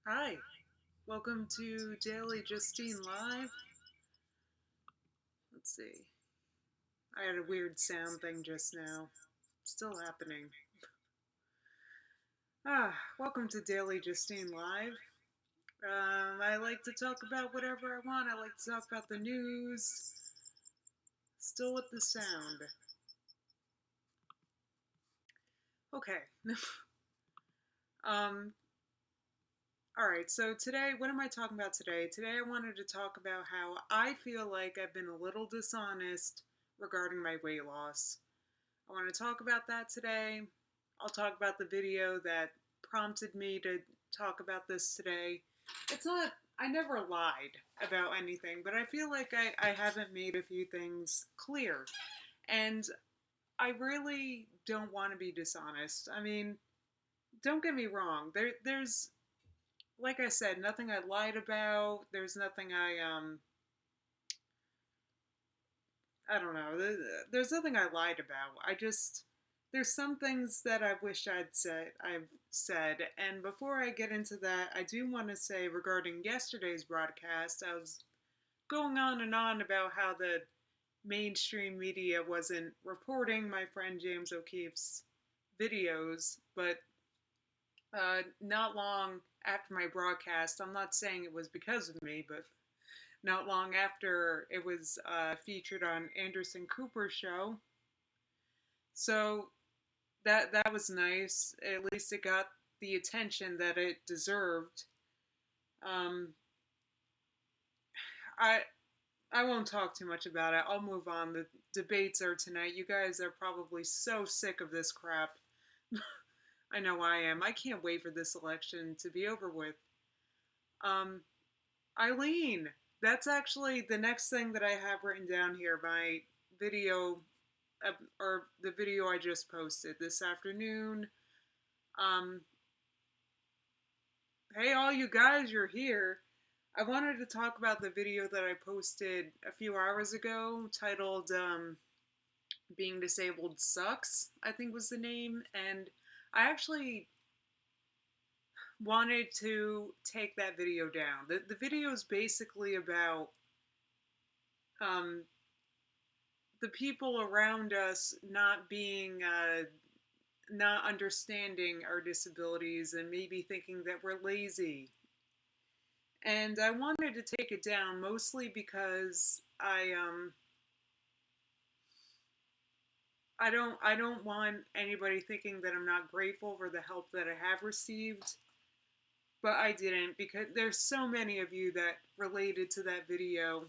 Hi, welcome to Daily Justine Live. Let's see. I had a weird sound thing just now. Still happening. Welcome to Daily Justine Live. I like to talk about whatever I want. I like to talk about the news. Still with the sound. Okay. um, Alright, so today, what am I talking about today? Today I wanted to talk about how I feel like I've been a little dishonest regarding my weight loss. I want to talk about that today. I'll talk about the video that prompted me to talk about this today. It's not, I never lied about anything, but I feel like I haven't made a few things clear. And I really don't want to be dishonest. I mean, don't get me wrong. There's, like I said, nothing I lied about. There's nothing I don't know. There's nothing I lied about. There's some things that I wish I've said. And before I get into that, I do want to say regarding yesterday's broadcast, I was going on and on about how the mainstream media wasn't reporting my friend James O'Keefe's videos, but not long after my broadcast, I'm not saying it was because of me, but not long after it was featured on Anderson Cooper's show. So that was nice. At least it got the attention that it deserved. Um, I I won't talk too much about it. I'll move on. The debates are tonight. You guys are probably so sick of this crap. I know I am. I can't wait for this election to be over with. Um, Eileen, that's actually the next thing that I have written down here. My video, or the video I just posted this afternoon. Um, hey, all you guys, you're here. I wanted to talk about the video that I posted a few hours ago titled Being Disabled Sucks, I think was the name. And I actually wanted to take that video down. The video is basically about um, the people around us not understanding our disabilities and maybe thinking that we're lazy. And I wanted to take it down mostly because I don't want anybody thinking that I'm not grateful for the help that I have received. But I didn't, because there's so many of you that related to that video.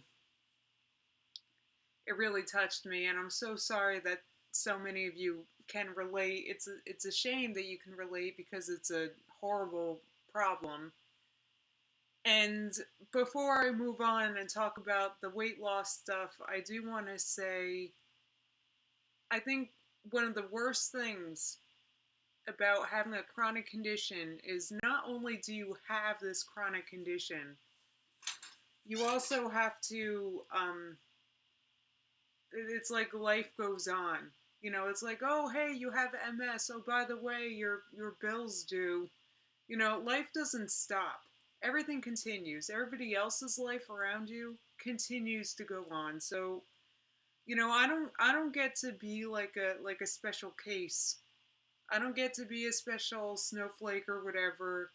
It really touched me, and I'm so sorry that so many of you can relate. It's a shame that you can relate because it's a horrible problem. And before I move on and talk about the weight loss stuff, I do want to say I think one of the worst things about having a chronic condition is not only do you have this chronic condition, you also have to, it's like life goes on. You know, it's like, oh, hey, you have MS. Oh, by the way, your bill's due. You know, life doesn't stop. Everything continues. Everybody else's life around you continues to go on. So, you know, I don't get to be like a special case. I don't get to be a special snowflake or whatever.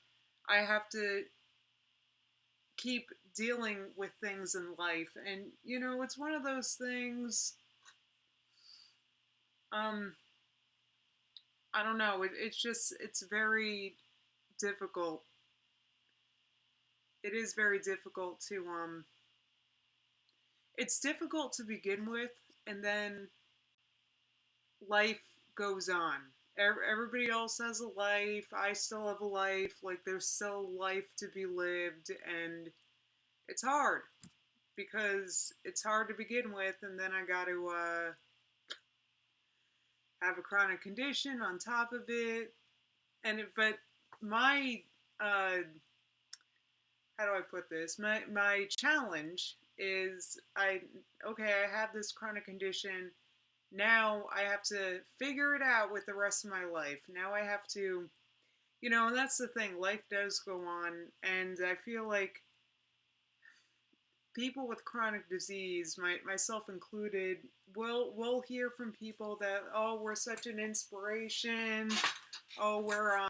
I have to keep dealing with things in life. And, you know, it's one of those things, um, I don't know. It's very difficult. It is very difficult it's difficult to begin with, and then life goes on. Everybody else has a life. I still have a life. Like, there's still life to be lived, and it's hard because it's hard to begin with, and then I got to have a chronic condition on top of it. But my how do I put this? My challenge is I have this chronic condition. Now I have to figure it out with the rest of my life. Now I have to And that's the thing. Life does go on, and I feel like people with chronic disease, myself included, will hear from people that, oh, we're such an inspiration, oh, we're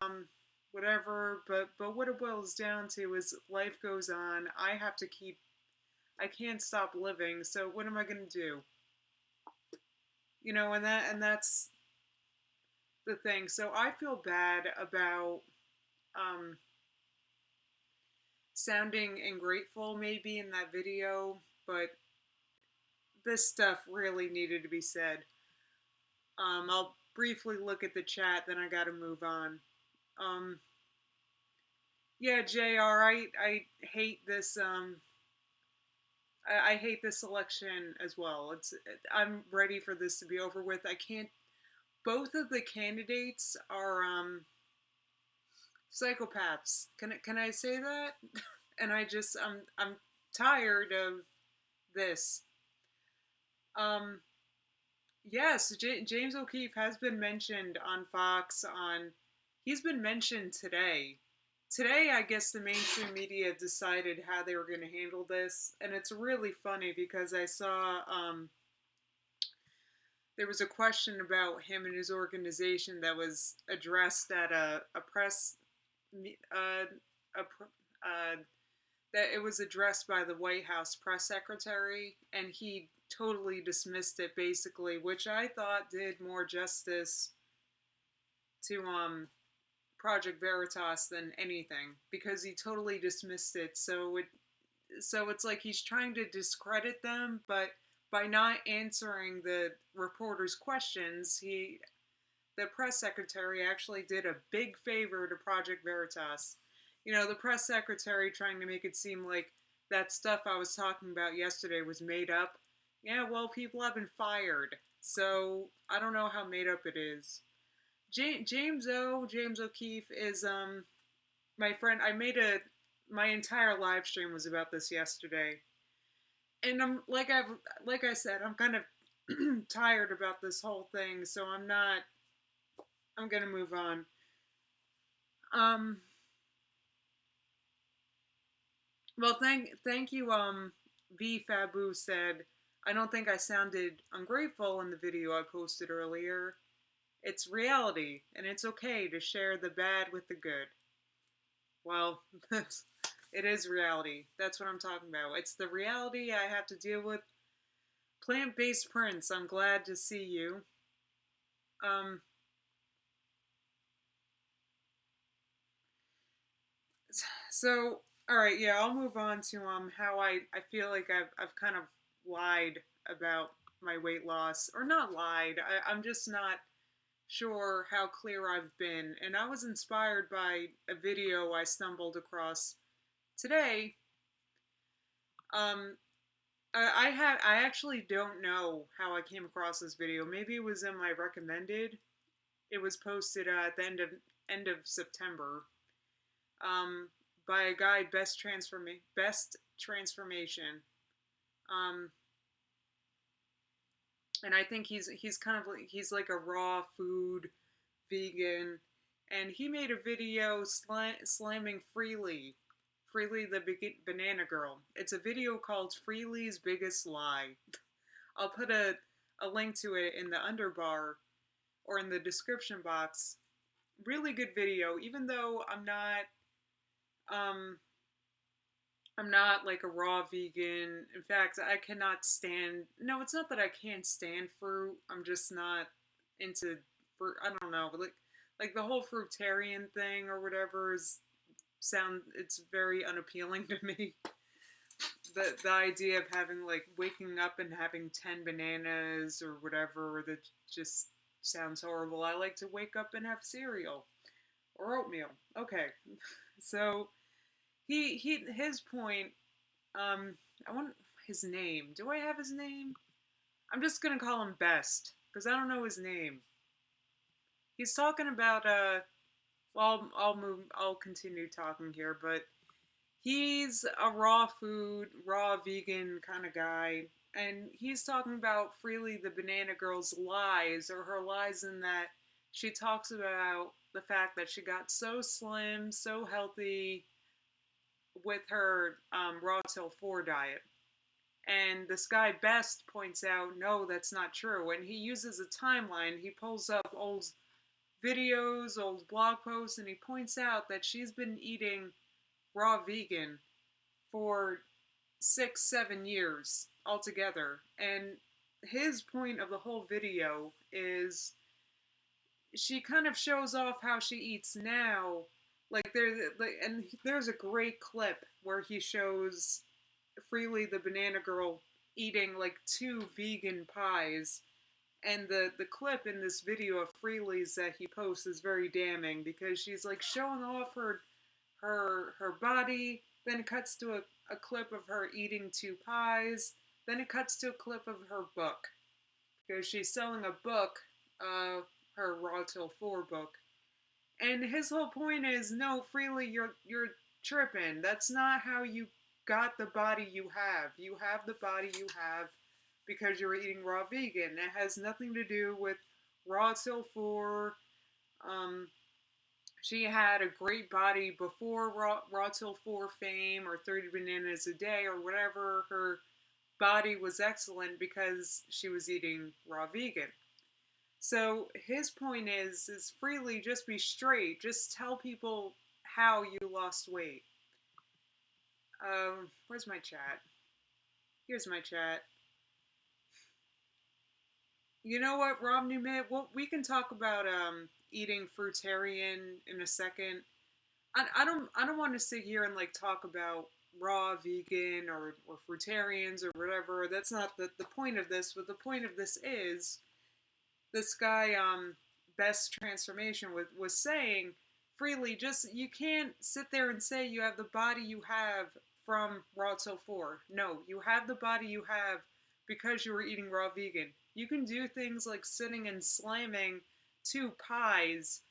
whatever, but what it boils down to is life goes on. I can't stop living, so what am I going to do? And that's the thing. So I feel bad about um sounding ungrateful maybe in that video, but this stuff really needed to be said. I'll briefly look at the chat, then I gotta move on. Um, yeah, JR, I hate this. I hate this election as well. I'm ready for this to be over with. I can't. Both of the candidates are psychopaths. Can I say that? And I'm tired of this. Um, yes, James O'Keefe has been mentioned on Fox. He's been mentioned today. Today, I guess the mainstream media decided how they were going to handle this, and it's really funny because I saw there was a question about him and his organization that was addressed at a press a that it was addressed by the White House press secretary, and he totally dismissed it basically, which I thought did more justice to Project Veritas than anything, because he totally dismissed it. So it's like he's trying to discredit them, but by not answering the reporters' questions, the press secretary actually did a big favor to Project Veritas. The press secretary trying to make it seem like that stuff I was talking about yesterday was made up. Yeah, well, people have been fired, so I don't know how made up it is. James O'Keefe is my friend. My entire live stream was about this yesterday, and like I said, I'm kind of tired about this whole thing, so I'm gonna move on. Um, well, thank you. V Fabu said, I don't think I sounded ungrateful in the video I posted earlier. It's reality, and it's okay to share the bad with the good. Well, it is reality. That's what I'm talking about. It's the reality I have to deal with. Plant-based Prince, I'm glad to see you. Um, so, all right, yeah, I'll move on to how I feel like I've kind of lied about my weight loss, or not lied. I'm just not sure how clear I've been, and I was inspired by a video I stumbled across today. Um, I actually don't know how I came across this video. Maybe it was in my recommended. It was posted at the end of September. Um, by a guy best transformation. Um, and I think he's kind of like he's like a raw food vegan, and he made a video slamming Freely the banana girl. It's a video called Freely's Biggest Lie. I'll put a link to it in the underbar or in the description box. Really good video, even though um I'm not like a raw vegan. In fact, I cannot stand. No, it's not that I can't stand fruit. I'm just not into fruit. I don't know, like the whole fruitarian thing or whatever it's very unappealing to me. The idea of having like waking up and having 10 bananas or whatever, that just sounds horrible. I like to wake up and have cereal or oatmeal. Okay. So his point, I want his name. Do I have his name? I'm just gonna call him Best because I don't know his name. He's talking about well, I'll continue talking here, but he's a raw vegan kind of guy, and he's talking about Freely the Banana Girl's lies, or her lies in that she talks about the fact that she got so slim, so healthy with her raw till 4 diet. And this guy Best points out, no, that's not true. And he uses a timeline. He pulls up old videos, old blog posts, and he points out that she's been eating raw vegan for 6, 7 years altogether. And his point of the whole video is she kind of shows off how she eats now. And there's a great clip where he shows Freely the banana girl eating like 2 vegan pies. And the clip in this video of Freely's that he posts is very damning because she's like showing off her body. Then it cuts to a clip of her eating 2 pies. Then it cuts to a clip of her book because she's selling a book, her Raw Till 4 book. And his whole point is, no, Freely, you're tripping. That's not how you got the body you have. You have the body you have because you're eating raw vegan. It has nothing to do with Raw Till 4. She had a great body before Raw Till 4 fame or 30 bananas a day or whatever. Her body was excellent because she was eating raw vegan. So his point is Freely, just be straight. Just tell people how you lost weight. Where's my chat? Here's my chat. You know what, Rob Newman? Well, we can talk about eating fruitarian in a second. I don't want to sit here and like talk about raw vegan or fruitarians or whatever. That's not the point of this. But the point of this is this guy Best Transformation was saying Freely, just you can't sit there and say you have the body you have from Raw Till 4. No, you have the body you have because you were eating raw vegan. You can do things like sitting and slamming 2 pies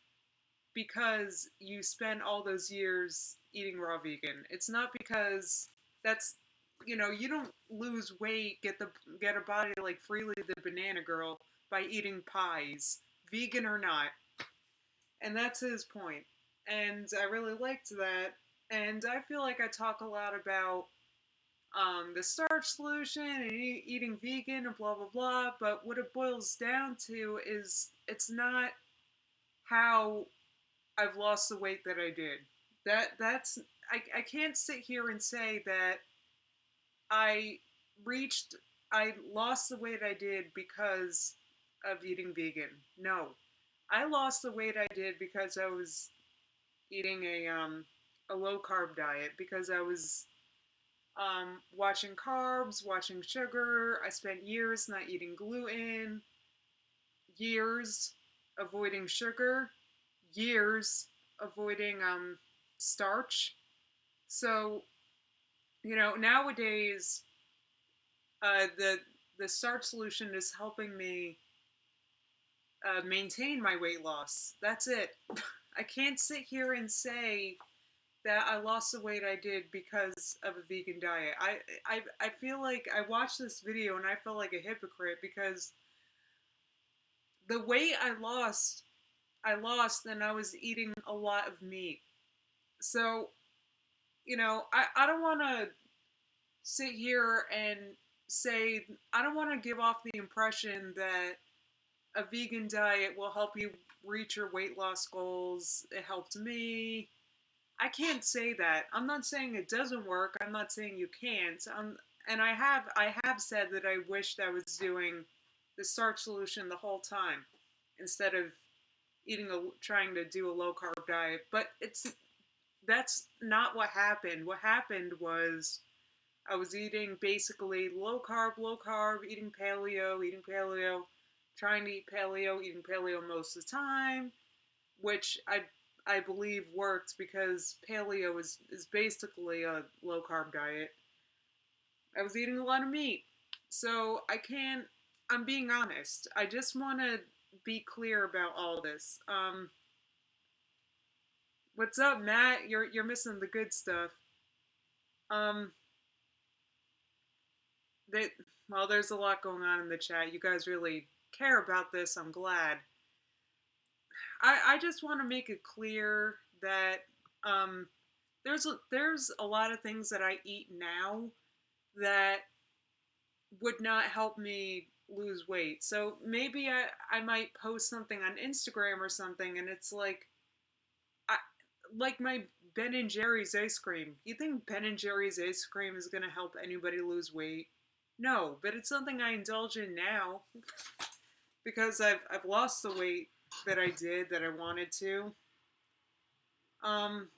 because you spent all those years eating raw vegan. It's not because that's you don't lose weight, get a body like Freely the banana girl by eating pies, vegan or not. And that's his point. And I really liked that. And I feel like I talk a lot about the starch solution and eating vegan and blah blah blah. But what it boils down to is it's not how I've lost the weight that I did. That's I can't sit here and say that I reached I lost the weight I did because of eating vegan. No. I lost the weight I did because I was eating a low carb diet because I was watching carbs, watching sugar. I spent years not eating gluten, years avoiding sugar, years avoiding starch. So, nowadays, the starch solution is helping me maintain my weight loss. That's it. I can't sit here and say that I lost the weight I did because of a vegan diet. I feel like I watched this video and I felt like a hypocrite because the weight I lost and I was eating a lot of meat. So, I don't want to sit here and say, I don't want to give off the impression that a vegan diet will help you reach your weight loss goals. It helped me. I can't say that. I'm not saying it doesn't work. I'm not saying you can't. And I have said that I wished I was doing the starch solution the whole time instead of trying to do a low carb diet. But that's not what happened. What happened was I was eating basically low carb, eating paleo, trying to eat paleo, eating paleo most of the time, which I believe worked because paleo is basically a low carb diet. I was eating a lot of meat. So I'm being honest. I just want to be clear about all this. What's up, Matt? You're missing the good stuff. Um, that well, there's a lot going on in the chat. You guys really care about this. I'm glad. I just want to make it clear that um, there's a lot of things that I eat now that would not help me lose weight. So maybe I might post something on Instagram or something, and it's like I like my Ben and Jerry's ice cream. You think Ben and Jerry's ice cream is gonna help anybody lose weight? No, but it's something I indulge in now because I've lost the weight that I did that I wanted to. Um,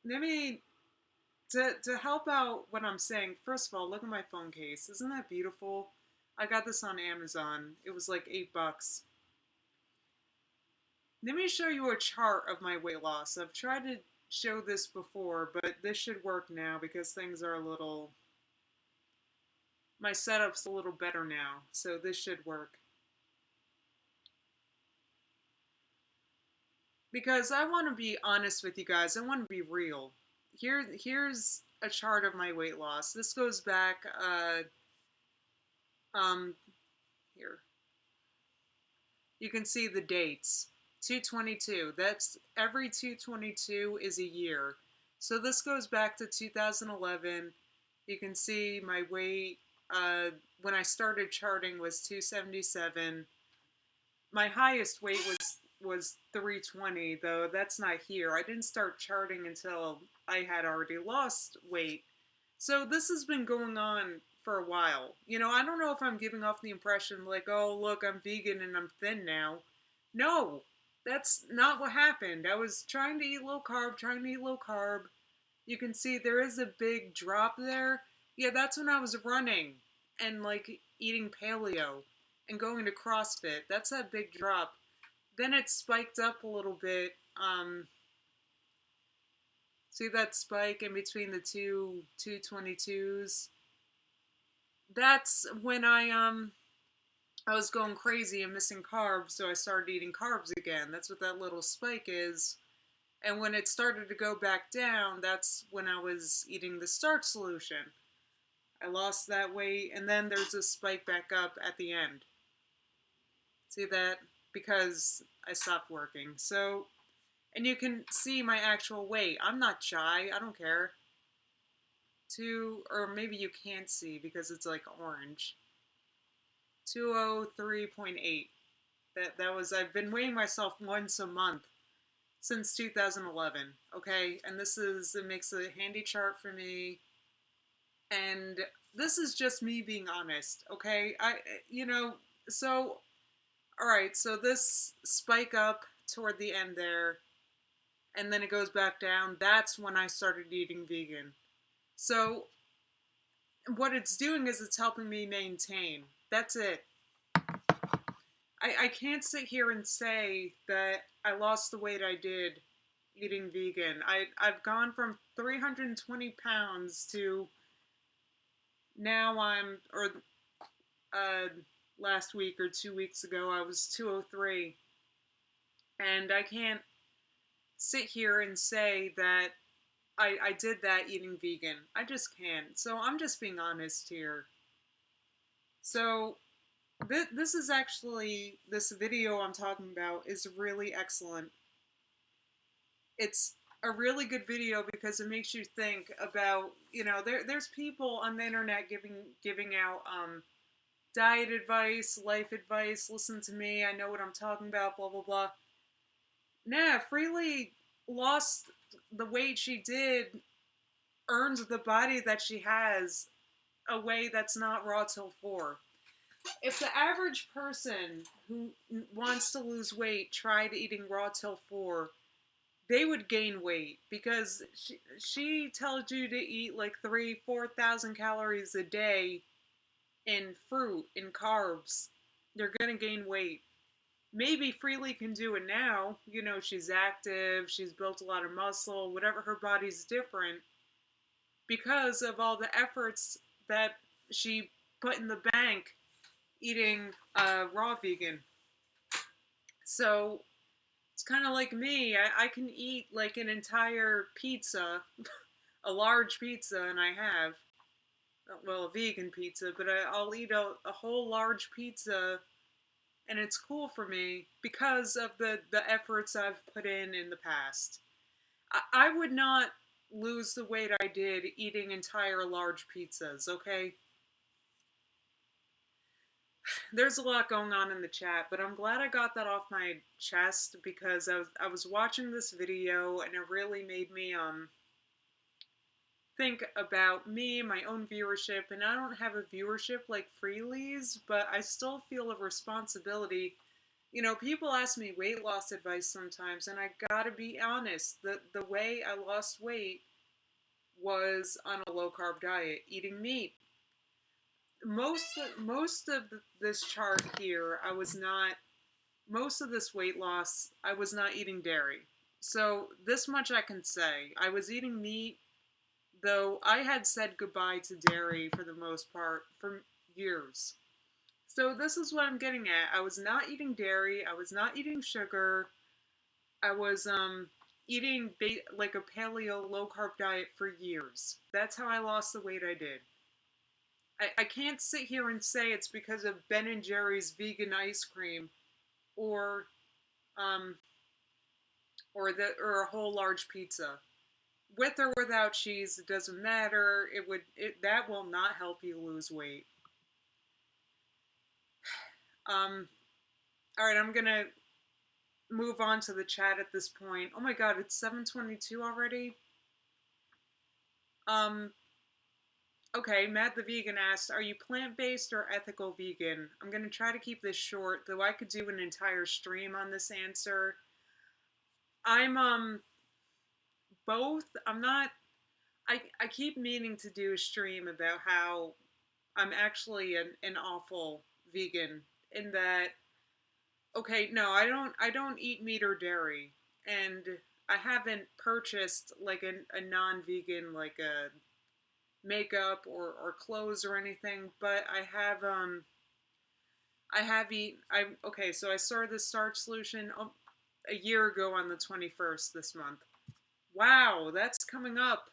let me to help out what I'm saying. First of all, look at my phone case. Isn't that beautiful? I got this on Amazon. It was like $8. Let me show you a chart of my weight loss. I've tried to show this before, but this should work now because things are a little. My setup's a little better now, so this should work. Because I want to be honest with you guys. I want to be real. Here's a chart of my weight loss. This goes back. Um, Here you can see the dates. 222. That's every 222 is a year. So this goes back to 2011. You can see my weight when I started charting was 277. My highest weight was 320, though that's not here. I didn't start charting until I had already lost weight. So this has been going on for a while. I don't know if I'm giving off the impression like, oh, look, I'm vegan and I'm thin now. No, that's not what happened. I was trying to eat low carb, trying to eat low carb. You can see there is a big drop there. Yeah, that's when I was running and like eating paleo and going to CrossFit. That's that big drop. Then it spiked up a little bit. See that spike in between the two 222s? That's when I was going crazy and missing carbs, so I started eating carbs again. That's what that little spike is. And when it started to go back down, that's when I was eating the starch solution. I lost that weight, and then there's a spike back up at the end. See that? Because I stopped working. So, and you can see my actual weight. I'm not shy. I don't care. Or maybe you can't see because it's like orange. 203.8. That was, I've been weighing myself once a month since 2011. Okay, and it makes a handy chart for me. And this is just me being honest. Okay, so all right, so this spike up toward the end there, and then it goes back down. That's when I started eating vegan. So what it's doing is it's helping me maintain. That's it. I can't sit here and say that I lost the weight I did eating vegan. I've gone from 320 pounds to now uh, last week or 2 weeks ago, I was 203. And I can't sit here and say that I did that eating vegan. I just can't. So I'm just being honest here. So this is actually, this video I'm talking about is really excellent. It's a really good video because it makes you think about, there's people on the internet giving out diet advice, life advice. Listen to me, I know what I'm talking about, blah blah blah. Nah, Freely lost the weight she did, earns the body that she has a way that's not raw till 4. If the average person who wants to lose weight tried eating raw till 4, they would gain weight because she tells you to eat like 4,000 calories a day in fruit, in carbs. You're gonna gain weight. Maybe Freely can do it now. She's active, she's built a lot of muscle, whatever, her body's different because of all the efforts that she put in the bank eating raw vegan. So it's kind of like me. I can eat like an entire pizza, a large pizza, and I have, well, a vegan pizza, but I'll eat a whole large pizza and it's cool for me because of the efforts I've put in the past. I would not lose the weight I did eating entire large pizzas, okay? There's a lot going on in the chat, but I'm glad I got that off my chest because I was watching this video and it really made me think about me, my own viewership, and I don't have a viewership like Freely's, but I still feel a responsibility. People ask me weight loss advice sometimes, and I gotta be honest. The way I lost weight was on a low carb diet, eating meat. Most of this chart here, I was not. Most of this weight loss, I was not eating dairy. So this much I can say: I was eating meat, though I had said goodbye to dairy for the most part for years. So this is what I'm getting at. I was not eating dairy. I was not eating sugar. I was eating like a paleo low carb diet for years. That's how I lost the weight I did. I can't sit here and say it's because of Ben and Jerry's vegan ice cream or um or a whole large pizza. With or without cheese, it doesn't matter. That will not help you lose weight. Um, all right, I'm gonna move on to the chat at this point. Oh my god, it's 7:22 already. Um, okay, Matt the vegan asked, "Are you plant-based or ethical vegan?" I'm gonna try to keep this short, though I could do an entire stream on this answer. I'm both. I'm not. I keep meaning to do a stream about how I'm actually an awful vegan in that okay, no, I don't eat meat or dairy, and I haven't purchased like a non-vegan like a makeup or clothes or anything, but I have eaten. I okay, so I started the starch solution a year ago on the 21st this month. Wow, that's coming up.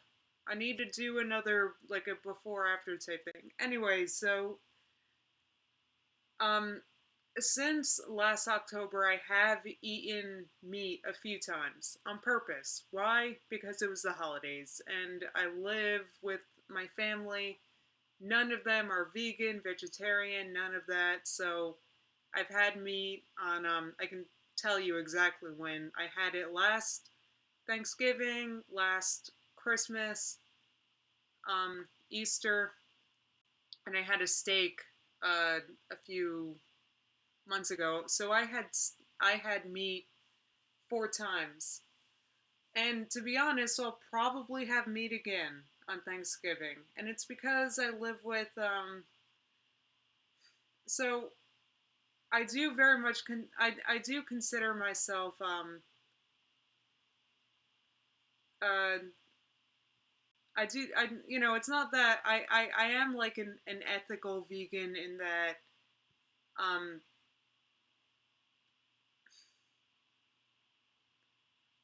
I need to do another like a before after type thing. Anyway, so um since last October, I have eaten meat a few times on purpose. Why? Because it was the holidays and I live with my family. None of them are vegan, vegetarian, none of that. So I've had meat on, I can tell you exactly when. I had it last Thanksgiving, last Christmas, Easter, and I had a steak a few months ago. So I had meat 4 times, and to be honest, I'll probably have meat again on Thanksgiving, and it's because I live with So I do very much I do consider myself uh it's not that I am like an ethical vegan in that um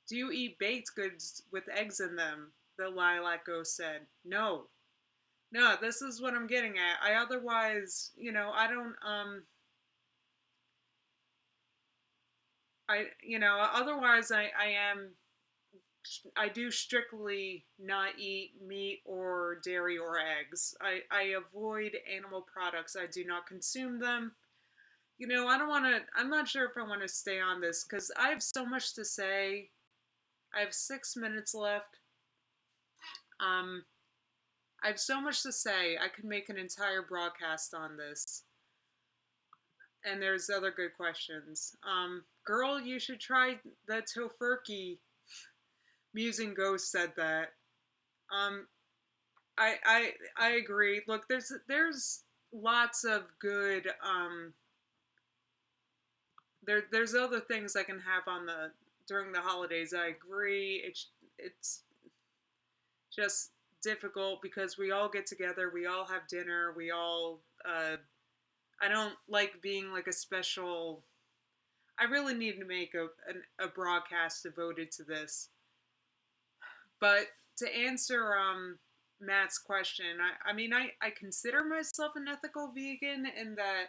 do you eat baked goods with eggs in them? The lilac ghost said. No. No, this is what I'm getting at. I otherwise, I don't otherwise I do strictly not eat meat or dairy or eggs. I avoid animal products. I do not consume them. I don't want to I'm not sure if I want to stay on this cuz I have so much to say. I have 6 minutes left. Um I have so much to say. I could make an entire broadcast on this. And there's other good questions. Girl, you should try the tofurkey. Musing Ghost said that. Um, I agree. Look, there's lots of good. There's other things I can have on the during the holidays. I agree. It's just difficult because we all get together. We all have dinner. We all. I don't like being like a special. I really need to make a broadcast devoted to this. But to answer Matt's question, I mean I consider myself an ethical vegan in that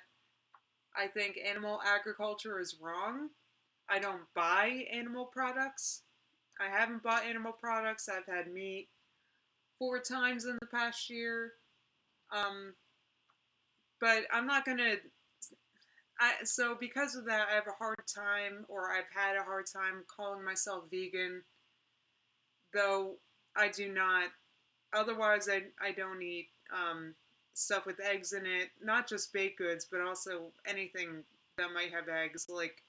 I think animal agriculture is wrong. I don't buy animal products. I haven't bought animal products. I've had meat 4 times in the past year. Um, but I'm not gonna. So because of that, I have a hard time, or I've had a hard time calling myself vegan. Though I do not. Otherwise, I don't eat stuff with eggs in it. Not just baked goods, but also anything that might have eggs. Like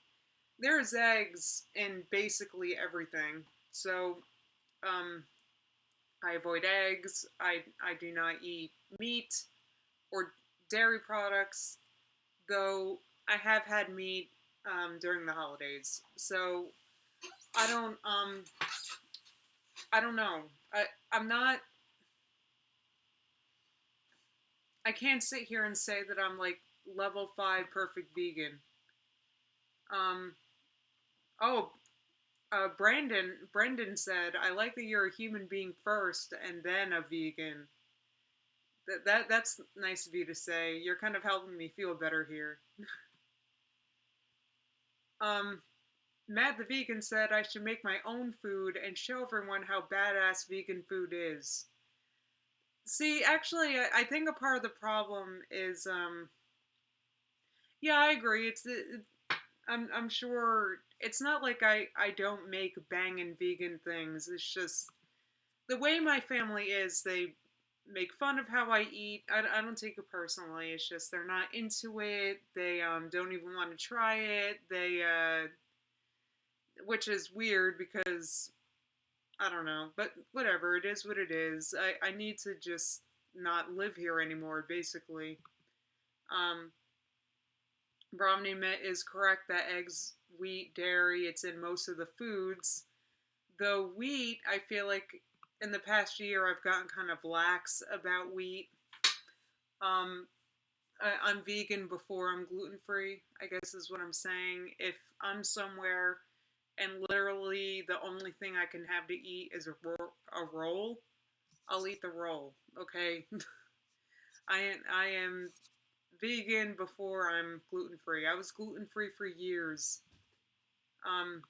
there's eggs in basically everything. So um, I avoid eggs. I do not eat meat or dairy products, though I have had meat during the holidays. So I don't I don't know. I'm not. I can't sit here and say that I'm like level 5 perfect vegan. Um. Oh, Brendan said, "I like that you're a human being first and then a vegan." That's nice of you to say. You're kind of helping me feel better here. Um, Matt the vegan said I should make my own food and show everyone how badass vegan food is. See, actually, I think a part of the problem is, yeah, I agree. I'm sure it's not like I don't make banging vegan things. It's just the way my family is. They make fun of how I eat. I don't take it personally. It's just they're not into it. They don't even want to try it. Which is weird because I don't know, but whatever. It is what it is. I need to just not live here anymore. Basically, um, Bromley is correct that eggs, wheat, dairy, it's in most of the foods. Though wheat, I feel like in the past year I've gotten kind of lax about wheat. Um, I'm vegan before I'm gluten free, I guess is what I'm saying. If I'm somewhere and literally the only thing I can have to eat is a roll, I'll eat the roll. Okay, I am vegan before I'm gluten free. I was gluten free for years. Um,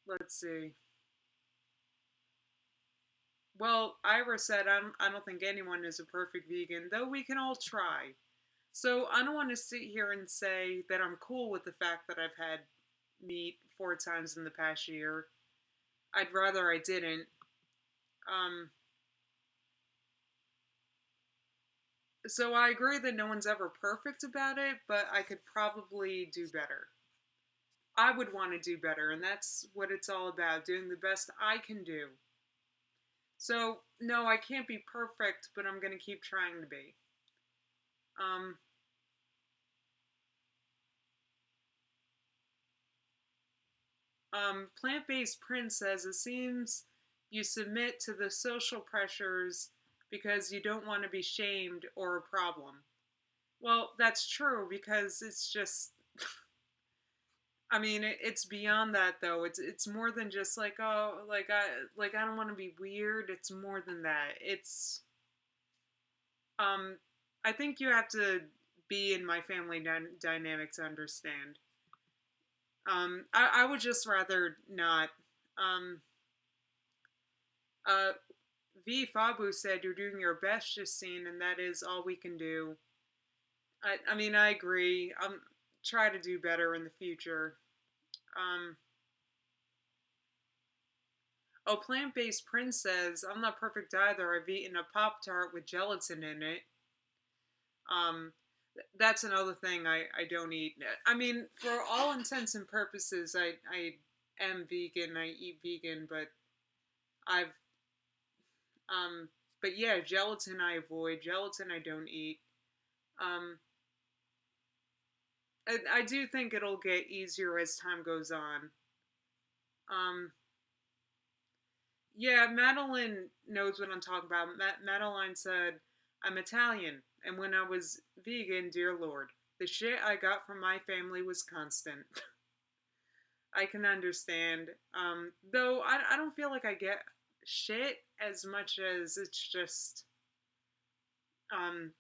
let's see. Well, Ira said I don't think anyone is a perfect vegan, though we can all try. So I don't want to sit here and say that I'm cool with the fact that I've had meat 4 times in the past year. I'd rather I didn't. Um, so I agree that no one's ever perfect about it, but I could probably do better. I would want to do better, and that's what it's all about, doing the best I can do. So, no, I can't be perfect, but I'm going to keep trying to be. Um, Plant based Prince says it seems you submit to the social pressures because you don't want to be shamed or a problem. Well, that's true because it's just. I mean, it's beyond that though. It's more than just like oh, I don't want to be weird. It's more than that. It's um, I think you have to be in my family dynamic to understand. I would just rather not. Um, uh, V Fabu said you're doing your best, Justine, and that is all we can do. I mean, I agree. Try to do better in the future. Um, oh, Plant Based Prince says I'm not perfect either. I've eaten a Pop Tart with gelatin in it. Um, that's another thing I don't eat. I mean, for all intents and purposes, I am vegan. I eat vegan, but I've um, but yeah, gelatin I avoid. Gelatin I don't eat. Um, I do think it'll get easier as time goes on. Um, yeah, Madeline knows what I'm talking about. Madeline said, I'm Italian, and when I was vegan, dear Lord, the shit I got from my family was constant. I can understand. Though I don't feel like I get shit as much as it's just, um,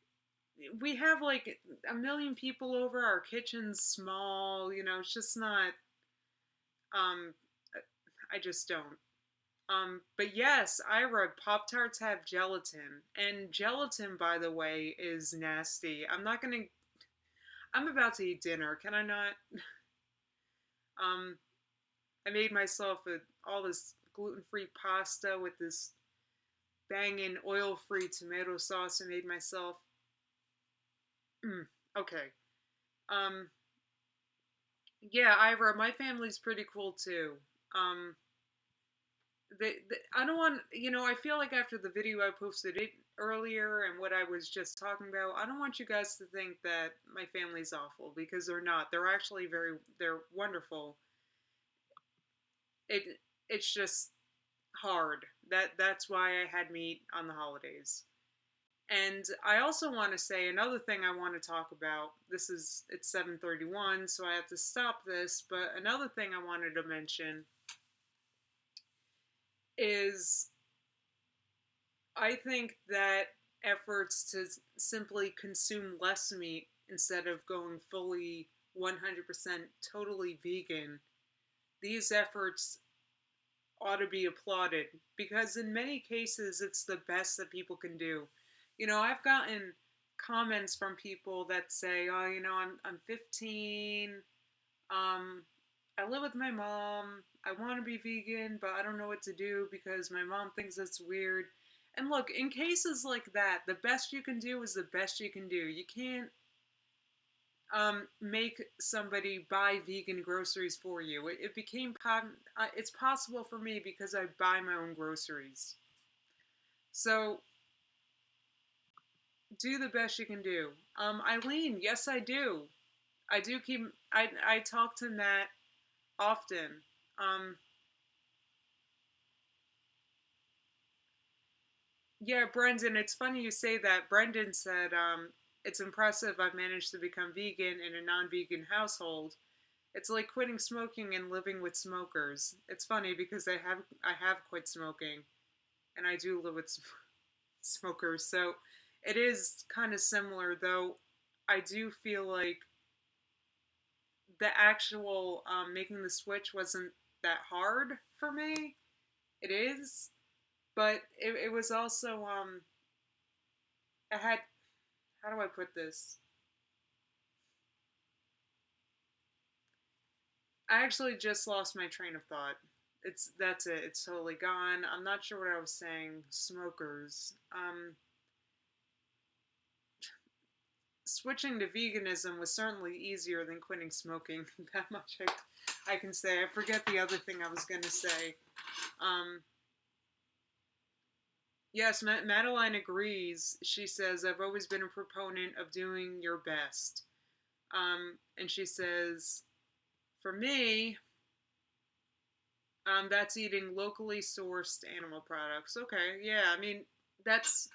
we have like a million people over. Our kitchen's small. It's just not. Um, I just don't. But yes, Ira, Pop Tarts have gelatin, and gelatin, by the way, is nasty. I'm not gonna. I'm about to eat dinner. Can I not? Um, I made myself all this gluten-free pasta with this banging oil-free tomato sauce. I made myself. Okay. Um, yeah, Ira, my family's pretty cool too. Um, I don't want, I feel like after the video I posted it earlier and what I was just talking about, I don't want you guys to think that my family's awful, because they're not. They're actually they're wonderful. It it's just hard. That's why I had meat on the holidays. And I also want to say another thing I want to talk about. It's 7:31, so I have to stop this, but another thing I wanted to mention is I think that efforts to simply consume less meat instead of going fully 100% totally vegan, these efforts ought to be applauded, because in many cases it's the best that people can do. I've gotten comments from people that say, "Oh, I'm 15. Um, I live with my mom. I want to be vegan, but I don't know what to do because my mom thinks it's weird." And look, in cases like that, the best you can do is the best you can do. You can't make somebody buy vegan groceries for you. It became it's possible for me because I buy my own groceries. So do the best you can do. Eileen, yes, I do. I do keep. I talk to Matt often. Um, yeah, Brendan, it's funny you say that. Brendan said, it's impressive I've managed to become vegan in a non-vegan household. It's like quitting smoking and living with smokers. It's funny because I have quit smoking, and I do live with smokers. So it is kind of similar, though. I do feel like the actual making the switch wasn't that hard for me. It is, but it was also I had, how do I put this? I actually just lost my train of thought. That's it. It's totally gone. I'm not sure what I was saying. Smokers. Switching to veganism was certainly easier than quitting smoking. That much I can say. I forget the other thing I was going to say. Um, yes, Madeline agrees. She says, I've always been a proponent of doing your best. And she says, for me, that's eating locally sourced animal products. Okay, yeah, I mean, that's,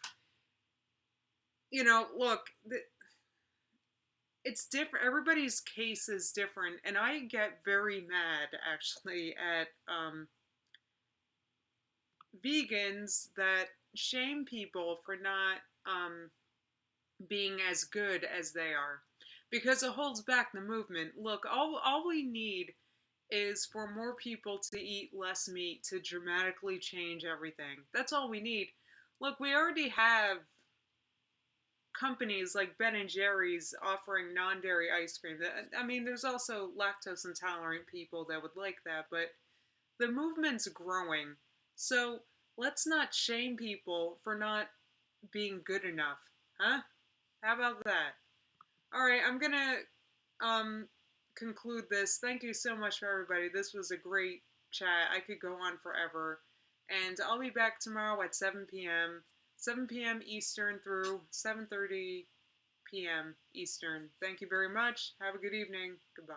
look, it's different. Everybody's case is different. And I get very mad, actually, at vegans that shame people for not being as good as they are, because it holds back the movement. Look, all we need is for more people to eat less meat to dramatically change everything. That's all we need. Look, we already have companies like Ben and Jerry's offering non-dairy ice cream. I mean, there's also lactose intolerant people that would like that, but the movement's growing. So let's not shame people for not being good enough, huh? How about that? All right, I'm gonna um conclude this. Thank you so much for everybody. This was a great chat. I could go on forever. And I'll be back tomorrow at 7 p.m. 7 p.m. Eastern through 7:30 p.m. Eastern. Thank you very much. Have a good evening. Goodbye.